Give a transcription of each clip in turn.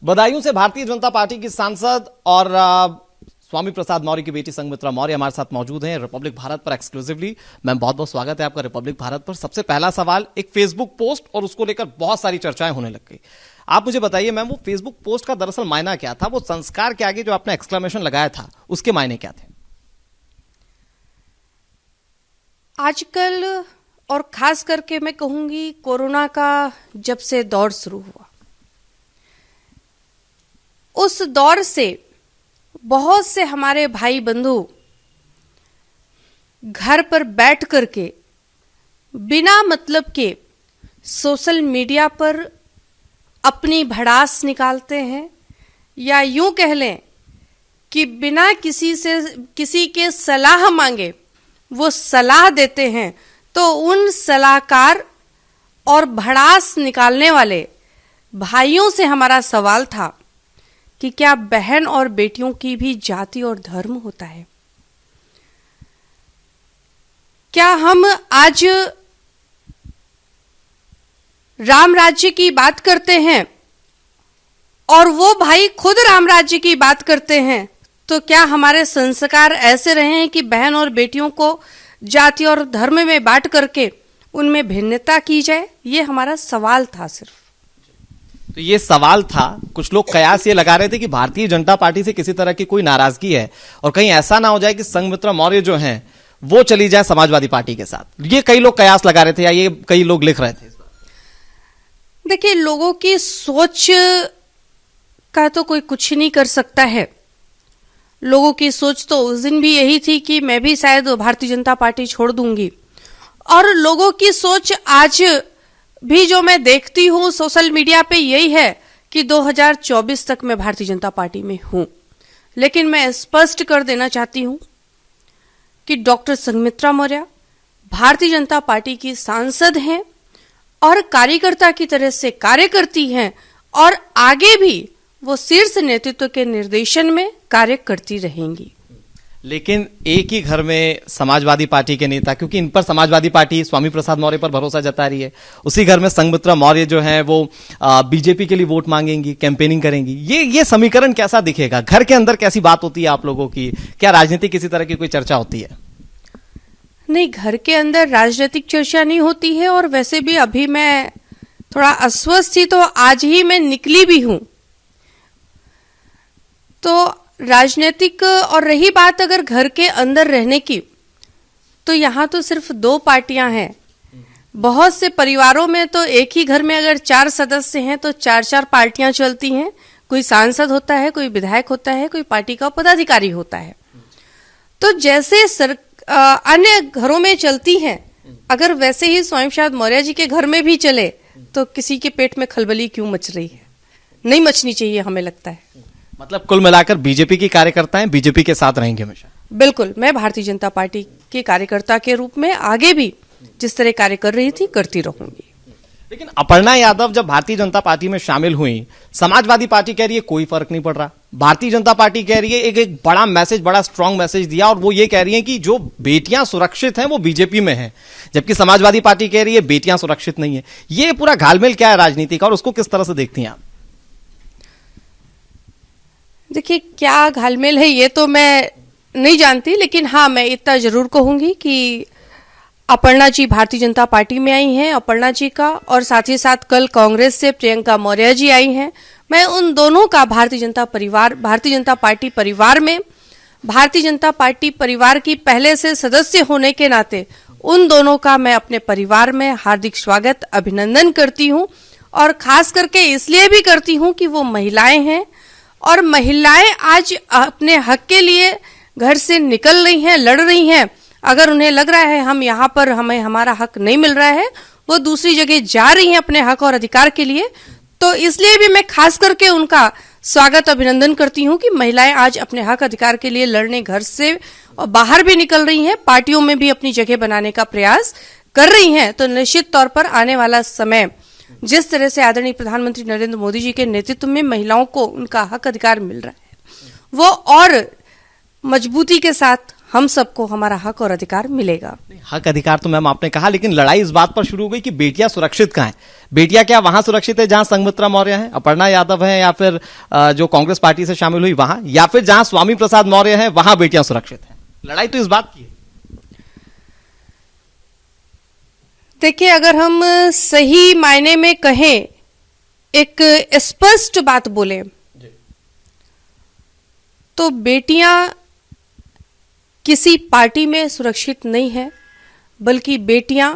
बदायूं से भारतीय जनता पार्टी की सांसद और स्वामी प्रसाद मौर्य की बेटी संघमित्रा मौर्य हमारे साथ मौजूद हैं रिपब्लिक भारत पर एक्सक्लूसिवली। मैम, बहुत बहुत स्वागत है आपका रिपब्लिक भारत पर। सबसे पहला सवाल, एक फेसबुक पोस्ट और उसको लेकर बहुत सारी चर्चाएं होने लग गई। आप मुझे बताइए मैम, वो फेसबुक पोस्ट का दरअसल मायना क्या था? वो संस्कार के आगे जो आपने एक्सक्लेमेशन लगाया था उसके मायने क्या थे? आजकल और खास करके मैं कहूंगी कोरोना का जब से दौर शुरू हुआ, उस दौर से बहुत से हमारे भाई बंधु घर पर बैठ करके बिना मतलब के सोशल मीडिया पर अपनी भड़ास निकालते हैं, या यूं कह लें कि बिना किसी के सलाह मांगे वो सलाह देते हैं। तो उन सलाहकार और भड़ास निकालने वाले भाइयों से हमारा सवाल था कि क्या बहन और बेटियों की भी जाति और धर्म होता है? क्या हम आज राम राज्य की बात करते हैं और वो भाई खुद राम राज्य की बात करते हैं, तो क्या हमारे संस्कार ऐसे रहे हैं कि बहन और बेटियों को जाति और धर्म में बांट करके उनमें भिन्नता की जाए? ये हमारा सवाल था सिर्फ। तो ये सवाल था। कुछ लोग कयास ये लगा रहे थे कि भारतीय जनता पार्टी से किसी तरह की कोई नाराजगी है और कहीं ऐसा ना हो जाए कि संघमित्रा मौर्य जो हैं वो चली जाए समाजवादी पार्टी के साथ। ये कई लोग कयास लगा रहे थे या ये कई लोग लिख रहे थे। देखिए, लोगों की सोच का तो कोई कुछ नहीं कर सकता है। लोगों की सोच तो उस दिन भी यही थी कि मैं भी शायद भारतीय जनता पार्टी छोड़ दूंगी, और लोगों की सोच आज भी जो मैं देखती हूँ सोशल मीडिया पे यही है कि 2024 तक मैं भारतीय जनता पार्टी में हूँ। लेकिन मैं स्पष्ट कर देना चाहती हूँ कि डॉक्टर संघमित्रा मौर्य भारतीय जनता पार्टी की सांसद हैं और कार्यकर्ता की तरह से कार्य करती हैं, और आगे भी वो शीर्ष नेतृत्व के निर्देशन में कार्य करती रहेंगी। लेकिन एक ही घर में समाजवादी पार्टी के नेता, क्योंकि इन पर समाजवादी पार्टी स्वामी प्रसाद मौर्य पर भरोसा जता रही है, उसी घर में संघमित्रा मौर्य जो है वो बीजेपी के लिए वोट मांगेंगी, कैंपेनिंग करेंगी। ये समीकरण कैसा दिखेगा? घर के अंदर कैसी बात होती है आप लोगों की? क्या राजनीतिक किसी तरह की कोई चर्चा होती है? नहीं, घर के अंदर राजनीतिक चर्चा नहीं होती है, और वैसे भी अभी मैं थोड़ा अस्वस्थ थी तो आज ही मैं निकली भी हूं। तो राजनीतिक, और रही बात अगर घर के अंदर रहने की, तो यहाँ तो सिर्फ 2 पार्टियां हैं। बहुत से परिवारों में तो एक ही घर में अगर 4 सदस्य हैं तो 4-4 पार्टियां चलती हैं। कोई सांसद होता है, कोई विधायक होता है, कोई पार्टी का पदाधिकारी होता है। तो जैसे अन्य घरों में चलती हैं, अगर वैसे ही स्वामी प्रसाद मौर्य जी के घर में भी चले तो किसी के पेट में खलबली क्यों मच रही है? नहीं मचनी चाहिए, हमें लगता है। मतलब कुल मिलाकर बीजेपी की कार्यकर्ताएं बीजेपी के साथ रहेंगे हमेशा? बिल्कुल, मैं भारतीय जनता पार्टी के कार्यकर्ता के रूप में आगे भी जिस तरह कार्य कर रही थी करती रहूंगी। लेकिन अपर्णा यादव जब भारतीय जनता पार्टी में शामिल हुई, समाजवादी पार्टी कह रही है कोई फर्क नहीं पड़ रहा, भारतीय जनता पार्टी कह रही है एक बड़ा मैसेज, बड़ा स्ट्रांग मैसेज दिया, और वो ये कह रही है कि जो बेटियां सुरक्षित हैं वो बीजेपी में हैं, जबकि समाजवादी पार्टी कह रही है बेटियां सुरक्षित नहीं है। ये पूरा घालमेल क्या है राजनीति का, और उसको किस तरह से देखती हैं आप? देखिए, क्या घालमेल है ये तो मैं नहीं जानती, लेकिन हाँ, मैं इतना जरूर कहूंगी कि अपर्णा जी भारतीय जनता पार्टी में आई हैं, अपर्णा जी का, और साथ ही साथ कल कांग्रेस से प्रियंका मौर्य जी आई हैं। मैं उन दोनों का भारतीय जनता पार्टी परिवार में, भारतीय जनता पार्टी परिवार की पहले से सदस्य होने के नाते उन दोनों का मैं अपने परिवार में हार्दिक स्वागत, अभिनंदन करती हूँ। और खास करके इसलिए भी करती हूँ कि वो महिलाएं हैं, और महिलाएं आज अपने हक के लिए घर से निकल रही हैं, लड़ रही हैं। अगर उन्हें लग रहा है हम यहाँ पर हमें हमारा हक नहीं मिल रहा है, वो दूसरी जगह जा रही हैं अपने हक और अधिकार के लिए। तो इसलिए भी मैं खास करके उनका स्वागत, अभिनंदन करती हूँ कि महिलाएं आज अपने हक अधिकार के लिए लड़ने घर से और बाहर भी निकल रही हैं, पार्टियों में भी अपनी जगह बनाने का प्रयास कर रही हैं। तो निश्चित तौर पर आने वाला समय जिस तरह से आदरणीय प्रधानमंत्री नरेंद्र मोदी जी के नेतृत्व में महिलाओं को उनका हक अधिकार मिल रहा है, वो और मजबूती के साथ हम सबको हमारा हक और अधिकार मिलेगा। हक अधिकार तो मैम आपने कहा, लेकिन लड़ाई इस बात पर शुरू हो गई कि बेटियां सुरक्षित कहां हैं। बेटियां क्या वहां सुरक्षित है जहां संघमित्रा मौर्य है, अपर्णा यादव है, या फिर जो कांग्रेस पार्टी से शामिल हुई वहां, या फिर जहां स्वामी प्रसाद मौर्य है वहां बेटियां सुरक्षित हैं? लड़ाई तो इस बात की है। देखिए, अगर हम सही मायने में कहें, एक स्पष्ट बात बोले, तो बेटियां किसी पार्टी में सुरक्षित नहीं है, बल्कि बेटियां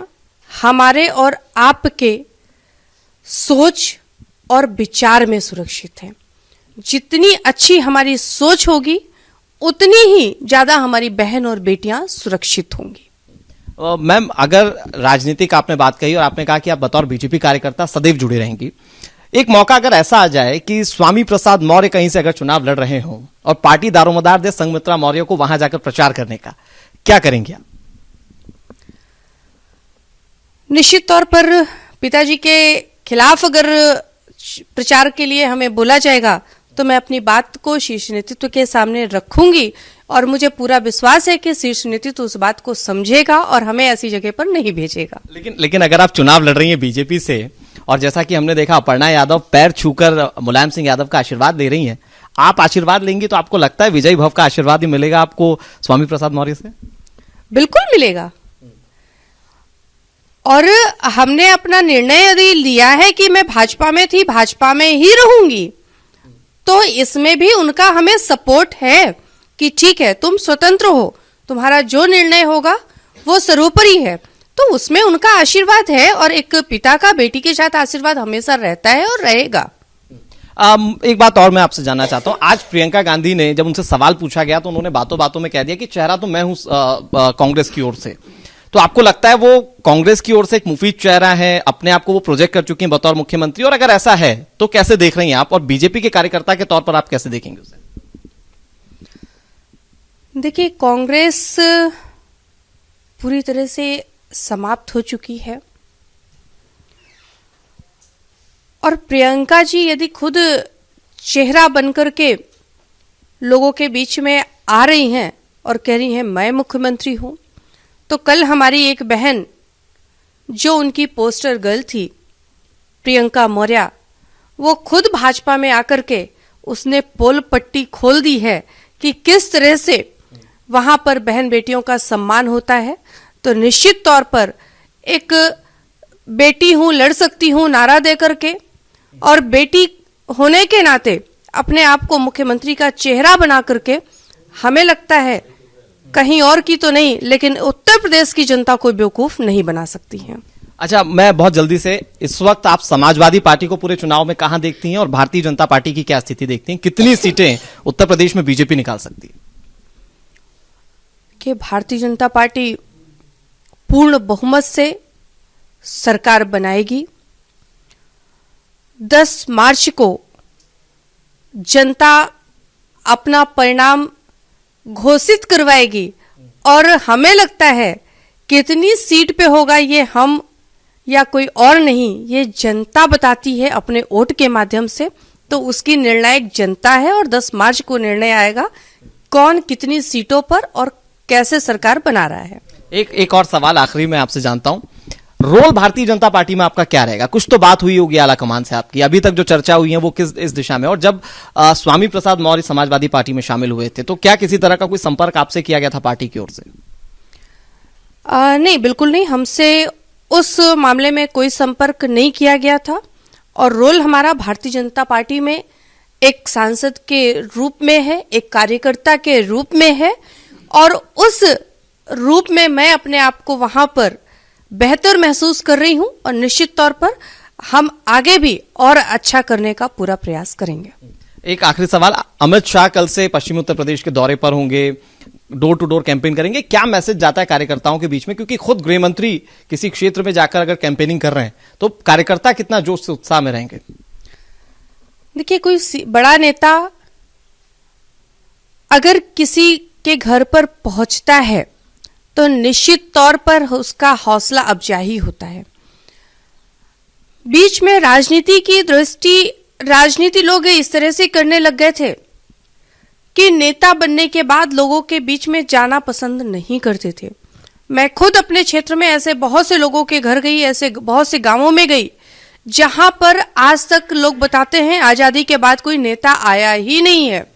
हमारे और आपके सोच और विचार में सुरक्षित हैं। जितनी अच्छी हमारी सोच होगी, उतनी ही ज्यादा हमारी बहन और बेटियां सुरक्षित होंगी। मैम, अगर राजनीतिक आपने बात कही और आपने कहा कि आप बतौर बीजेपी कार्यकर्ता सदैव जुड़ी रहेंगी, एक मौका अगर ऐसा आ जाए कि स्वामी प्रसाद मौर्य कहीं से अगर चुनाव लड़ रहे हों और पार्टी दारोमदार दे संघमित्रा मौर्य को वहां जाकर प्रचार करने का, क्या करेंगे आप? निश्चित तौर पर पिताजी के खिलाफ अगर प्रचार के लिए हमें बोला जाएगा तो मैं अपनी बात को शीर्ष नेतृत्व के सामने रखूंगी, और मुझे पूरा विश्वास है कि शीर्ष नेतृत्व उस बात को समझेगा और हमें ऐसी जगह पर नहीं भेजेगा। लेकिन अगर आप चुनाव लड़ रही हैं बीजेपी से, और जैसा कि हमने देखा अपर्णा यादव पैर छूकर मुलायम सिंह यादव का आशीर्वाद ले रही हैं, आप आशीर्वाद लेंगी तो आपको लगता है विजयी भव का आशीर्वाद ही मिलेगा आपको स्वामी प्रसाद मौर्य से? बिल्कुल मिलेगा, और हमने अपना निर्णय यदि लिया है कि मैं भाजपा में थी, भाजपा में ही रहूंगी, तो इसमें भी उनका हमें सपोर्ट है कि ठीक है, तुम स्वतंत्र हो, तुम्हारा जो निर्णय होगा वो सर्वोपरि है, तो उसमें उनका आशीर्वाद है, और एक पिता का बेटी के साथ आशीर्वाद हमेशा रहता है और रहेगा। एक बात और मैं आपसे जानना चाहता हूं। आज प्रियंका गांधी ने जब उनसे सवाल पूछा गया तो उन्होंने बातों बातों में कह दिया कि चेहरा तो मैं हूं कांग्रेस की ओर से, तो आपको लगता है वो कांग्रेस की ओर से एक मुफीद चेहरा है, अपने आप को वो प्रोजेक्ट कर चुकी हैं बतौर मुख्यमंत्री, और अगर ऐसा है तो कैसे देख रही हैं आप, और बीजेपी के कार्यकर्ता के तौर पर आप कैसे देखेंगे उसे? देखिए, कांग्रेस पूरी तरह से समाप्त हो चुकी है, और प्रियंका जी यदि खुद चेहरा बनकर के लोगों के बीच में आ रही हैं और कह रही हैं मैं मुख्यमंत्री हूं, तो कल हमारी एक बहन जो उनकी पोस्टर गर्ल थी, प्रियंका मौर्य, वो खुद भाजपा में आकर के उसने पोल पट्टी खोल दी है कि किस तरह से वहां पर बहन बेटियों का सम्मान होता है। तो निश्चित तौर पर एक बेटी हूं, लड़ सकती हूं नारा देकर के, और बेटी होने के नाते अपने आप को मुख्यमंत्री का चेहरा बना करके, हमें लगता है कहीं और की तो नहीं, लेकिन उत्तर प्रदेश की जनता को बेवकूफ नहीं बना सकती है। अच्छा, मैं बहुत जल्दी से, इस वक्त आप समाजवादी पार्टी को पूरे चुनाव में कहां देखती हैं और भारतीय जनता पार्टी की क्या स्थिति देखती हैं? कितनी सीटें उत्तर प्रदेश में बीजेपी निकाल सकती है? कि भारतीय जनता पार्टी पूर्ण बहुमत से सरकार बनाएगी। 10 मार्च को जनता अपना परिणाम घोषित करवाएगी, और हमें लगता है कितनी सीट पे होगा ये हम या कोई और नहीं, ये जनता बताती है अपने वोट के माध्यम से। तो उसकी निर्णायक जनता है, और 10 मार्च को निर्णय आएगा कौन कितनी सीटों पर और कैसे सरकार बना रहा है। एक और सवाल आखिरी में आपसे जानता हूं, रोल भारतीय जनता पार्टी में आपका क्या रहेगा? कुछ तो बात हुई होगी आला कमान से आपकी, अभी तक जो चर्चा हुई है वो इस दिशा में, और जब स्वामी प्रसाद मौर्य समाजवादी पार्टी में शामिल हुए थे तो क्या किसी तरह का कोई संपर्क आपसे किया गया था पार्टी की ओर से? नहीं, बिल्कुल नहीं, हमसे उस मामले में कोई संपर्क नहीं किया गया था, और रोल हमारा भारतीय जनता पार्टी में एक सांसद के रूप में है, एक कार्यकर्ता के रूप में है, और उस रूप में मैं अपने आप को वहां पर बेहतर महसूस कर रही हूं, और निश्चित तौर पर हम आगे भी और अच्छा करने का पूरा प्रयास करेंगे। एक आखिरी सवाल, अमित शाह कल से पश्चिमी उत्तर प्रदेश के दौरे पर होंगे, डोर टू डोर कैंपेन करेंगे, क्या मैसेज जाता है कार्यकर्ताओं के बीच में? क्योंकि खुद गृह मंत्री किसी क्षेत्र में जाकर अगर कैंपेनिंग कर रहे हैं तो कार्यकर्ता कितना जोश से उत्साह में रहेंगे? देखिए, कोई बड़ा नेता अगर किसी के घर पर पहुंचता है तो निश्चित तौर पर उसका हौसला अफजाई होता है। बीच में राजनीति की दृष्टि, राजनीति लोग इस तरह से करने लग गए थे कि नेता बनने के बाद लोगों के बीच में जाना पसंद नहीं करते थे। मैं खुद अपने क्षेत्र में ऐसे बहुत से लोगों के घर गई, ऐसे बहुत से गांवों में गई जहां पर आज तक लोग बताते हैं आजादी के बाद कोई नेता आया ही नहीं है।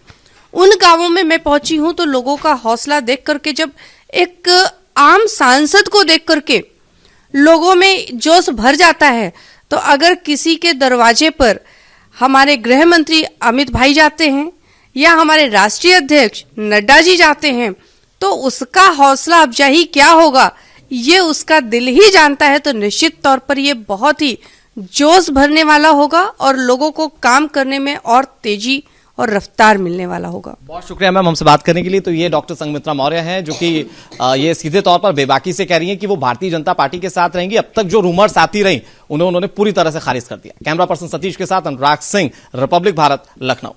उन गांवों में मैं पहुंची हूं तो लोगों का हौसला देख करके, जब एक आम सांसद को देख करके लोगों में जोश भर जाता है, तो अगर किसी के दरवाजे पर हमारे गृह मंत्री अमित भाई जाते हैं या हमारे राष्ट्रीय अध्यक्ष नड्डा जी जाते हैं, तो उसका हौसला अफजाई क्या होगा ये उसका दिल ही जानता है। तो निश्चित तौर पर ये बहुत ही जोश भरने वाला होगा और लोगों को काम करने में और तेजी और रफ्तार मिलने वाला होगा। बहुत शुक्रिया मैम हमसे बात करने के लिए। तो ये डॉक्टर संघमित्रा मौर्य हैं जो कि ये सीधे तौर पर बेबाकी से कह रही हैं कि वो भारतीय जनता पार्टी के साथ रहेंगी। अब तक जो रूमर्स आती रही उन्होंने पूरी तरह से खारिज कर दिया। कैमरा पर्सन सतीश के साथ अनुराग सिंह, रिपब्लिक भारत, लखनऊ।